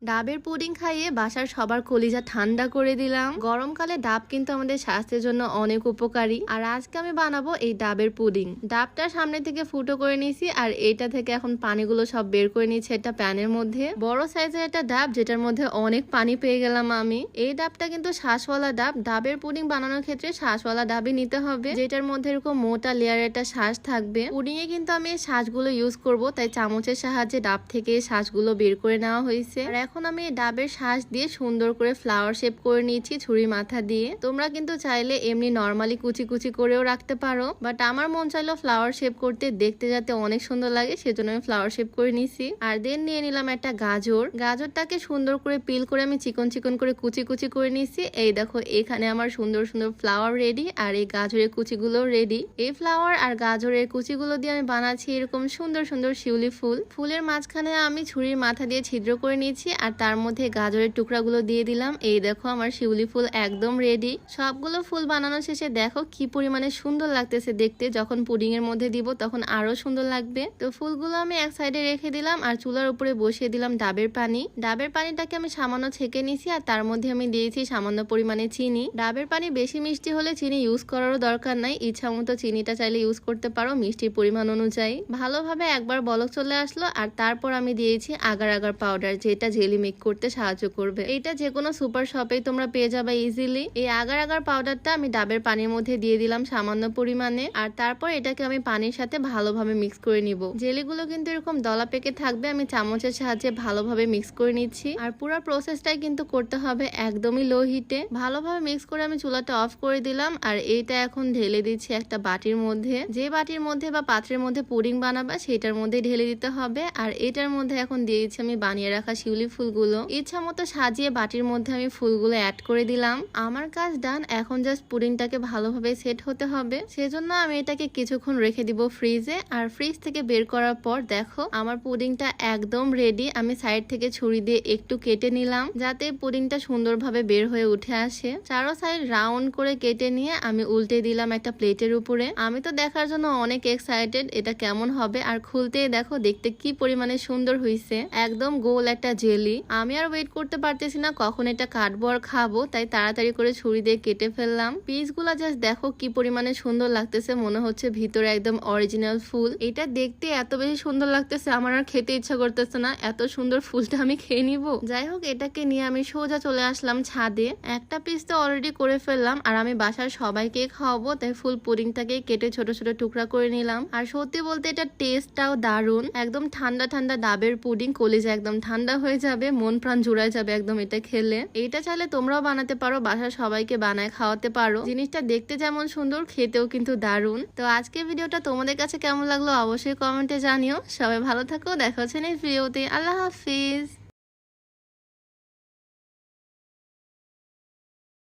ডাবের পুডিং খাইয়ে বাসার সবার কলিজা ঠান্ডা করে দিলাম। গরমকালে ডাব কিন্তু আমাদের স্বাস্থ্যের জন্য অনেক উপকারী। আর আজকে আমি বানাবো এই ডাবের পুডিং। ডাবটা সামনে থেকে ফুটো করে নিয়েছি আর এইটা থেকে এখন পানিগুলো সব বের করে নিয়েছি একটা প্যানের মধ্যে। বড় সাইজের একটা ডাব যেটার মধ্যে অনেক পানি পেয়ে গেলাম আমি। এই ডাবটা কিন্তু শ্বাসওয়ালা ডাব। ডাবের পুডিং বানানোর ক্ষেত্রে শ্বাসওয়ালা ডাবই নিতে হবে, যেটার মধ্যে এরকম মোটা লেয়ারের একটা শ্বাস থাকবে। পুডিং এ কিন্তু আমি এই শ্বাসগুলো ইউজ করব, তাই চামচের সাহায্যে ডাব থেকে শ্বাসগুলো বের করে নেওয়া হয়েছে। এখন আমি ডাবের শ্বাস দিয়ে সুন্দর করে ফ্লাওয়ার শেপ করে নিয়েছি ছুরি মাথা দিয়ে। তোমরা কিন্তু চাইলে এমনি নর্মালি কুচি কুচি করেও রাখতে পারো, বাট আমার মন চাইলো ফ্লাওয়ার শেপ করতে, দেখতে যাতে অনেক সুন্দর লাগে, সেজন্য আমি ফ্লাওয়ার শেপ করে নিয়েছি। আর দেন নিয়ে নিলাম একটা গাজর। গাজরটাকে সুন্দর করে পিল করে আমি চিকন চিকন করে কুচি কুচি করে নিয়েছি। এই দেখো এখানে আমার সুন্দর সুন্দর ফ্লাওয়ার রেডি, আর এই গাজরের কুচিগুলো রেডি। এই ফ্লাওয়ার আর গাজরের কুচিগুলো দিয়ে আমি বানাচ্ছি এরকম সুন্দর সুন্দর শিউলি ফুল। ফুলের মাঝখানে আমি ছুরির মাথা দিয়ে ছিদ্র করে নিয়েছি আর তার মধ্যে গাজরের টুকরাগুলো দিয়ে দিলাম। এই দেখো আমার শিউলি ফুল একদম রেডি। সবগুলো ফুল বানানো শেষে দেখো কি পরিমাণে সুন্দর লাগতেছে দেখতে। যখন পুডিং এর মধ্যে দিব তখন আরো সুন্দর লাগবে। তো ফুলগুলো আমি এক সাইডে রেখে দিলাম আর চুলার উপরে বসিয়ে দিলাম ডাবের পানি। ডাবের পানিটাকে আমি সামান্য ছেঁকে নিয়েছি আর তার মধ্যে আমি দিয়েছি সামান্য পরিমাণে চিনি। ডাবের পানি বেশি মিষ্টি হলে চিনি ইউজ করারও দরকার নাই, ইচ্ছা মতো চিনিটা চাইলে ইউজ করতে পারো মিষ্টির পরিমাণ অনুযায়ী। ভালোভাবে একবার বলক চলে আসলো আর তারপর আমি দিয়েছি আগার আগার পাউডার, যেটা জেলি মেক করতে সাহায্য করবে। এটা যে কোনো সুপার শপেই তোমরা পেয়ে যাবে ইজিলি। এই আগার আগার পাউডারটা আমি ডাবের পানির মধ্যে দিয়ে দিলাম সামান্য পরিমাণে, আর তারপর এটাকে আমি পানির সাথে ভালোভাবে মিক্স করে নিব। জেলিগুলো কিন্তু এরকম দলা পেকে থাকবে, আমি চামচের সাহায্যে ভালোভাবে মিক্স করে নিচ্ছি। আর পুরো প্রসেসটাই কিন্তু করতে হবে একদমই লো হিটে। ভালোভাবে মিক্স করে আমি চুলাটা অফ করে দিলাম আর এইটা এখন ঢেলে দিচ্ছি একটা বাটির মধ্যে। যে বাটির মধ্যে বা পাত্রের মধ্যে পুডিং বানাবা সেটার মধ্যে ঢেলে দিতে হবে। আর এটার মধ্যে এখন দিয়েছি আমি বানিয়ে রাখা শিউলি ফুলগুলো। ইচ্ছা মতো সাজিয়ে বাটির মধ্যে আমি ফুলগুলো অ্যাড করে দিলাম। আমার কাজ ডান, এখন জাস্ট পুডিংটাকে ভালোভাবে সেট হতে হবে, সেজন্য আমি এটাকে কিছুক্ষণ রেখে দিব ফ্রিজে। আর ফ্রিজ থেকে বের করার পর দেখো আমার পুডিংটা একদম রেডি। আমি সাইড থেকে ছুরি দিয়ে একটু কেটে নিলাম যাতে পুডিংটা সুন্দরভাবে বের হয়ে উঠে আসে। চারো সাইড রাউন্ড করে কেটে নিয়ে আমি উল্টে দিলাম একটা প্লেটের উপরে। আমি তো দেখার জন্য অনেক এক্সাইটেড এটা কেমন হবে। আর খুলতেই দেখো দেখতে কি পরিমাণে সুন্দর হয়েছে, একদম গোল একটা জেলি। আমি আর ওয়েট করতে পারতেছি না কখন এটা কাটবো আর খাবো, তাই তাড়াতাড়ি করে ছুরি দিয়ে কেটে ফেললাম। পিসগুলা জাস্ট দেখো কি পরিমাণে সুন্দর লাগতেছে, মনে হচ্ছে ভিতরে একদম অরিজিনাল ফুল। এটা দেখতে এত বেশি সুন্দর লাগতেছে আমার আর খেতে ইচ্ছা করতেছে না, এত সুন্দর ফুলটা আমি খেয়ে নিব। যাই হোক এটাকে নিয়ে আমি সোজা চলে আসলাম ছাদে। একটা পিস তো অলরেডি করে ফেললাম আর আমি বাসার সবাইকে খাওয়াবো, তাই ফুল পুডিংটাকে কেটে ছোট ছোট টুকরা করে নিলাম। আর সত্যি বলতে এটা টেস্টটাও দারুণ, একদম ঠান্ডা ঠান্ডা ডাবের পুডিং, কলিজা একদম ঠান্ডা হয়ে যাবে, মন প্রাণ জুড়ায় যাবে একদম এটা খেলে। এটা চাইলে তোমরাও বানাতে পারো, বাসার সবাইকে বানায় খাওয়াতে পারো। জিনিসটা দেখতে যেমন সুন্দর খেতেও কিন্তু দারুণ। তো আজকের ভিডিওটা তোমাদের কাছে কেমন লাগলো অবশ্যই কমেন্টে জানিও। সবাই ভালো থাকো, দেখা হচ্ছে নেক্সট ভিডিওতে। আল্লাহ হাফিজ।